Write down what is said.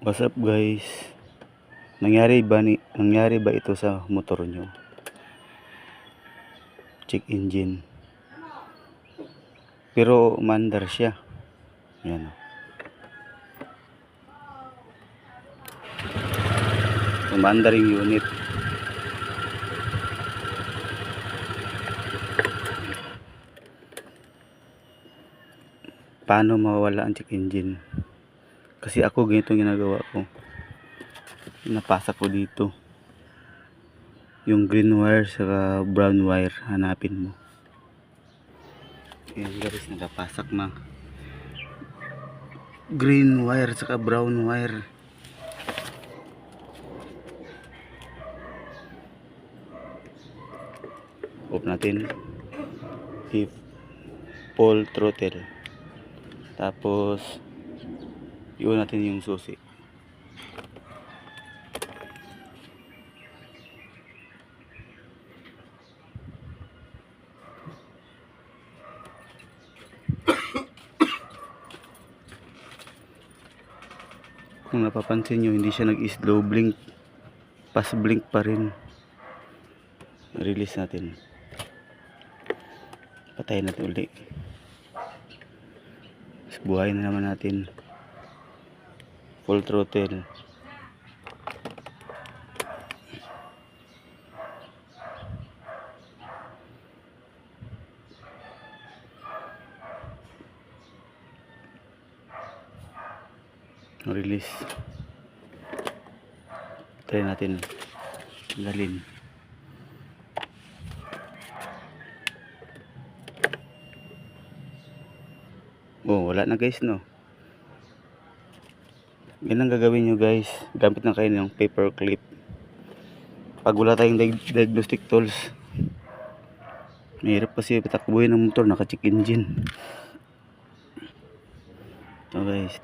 What's up guys? Nangyari ba ito sa motor nyo? Check engine. Pero umandar siya. Yan. Umandar yung unit. Paano mawawala ang check engine? Kasi ako ganito ginagawa ko. Napasa ko dito yung green wire sa brown wire, hanapin mo. Ayan guys, nakapasak na green wire saka brown wire. Off natin, if full throttle, tapos iwan natin yung susi. Kung napapansin nyo, hindi siya nag-slow blink, fast blink pa rin. Release natin, patayin natin ulit, buhayin na naman natin, full throttle. Release, try natin galin. Oh, wala na guys, no? Yan ang gagawin nyo guys, gamit na kayo ng paper clip pag wala tayong diagnostic tools. Mahirap kasi patakbuhin ng motor, naka check engine. So guys,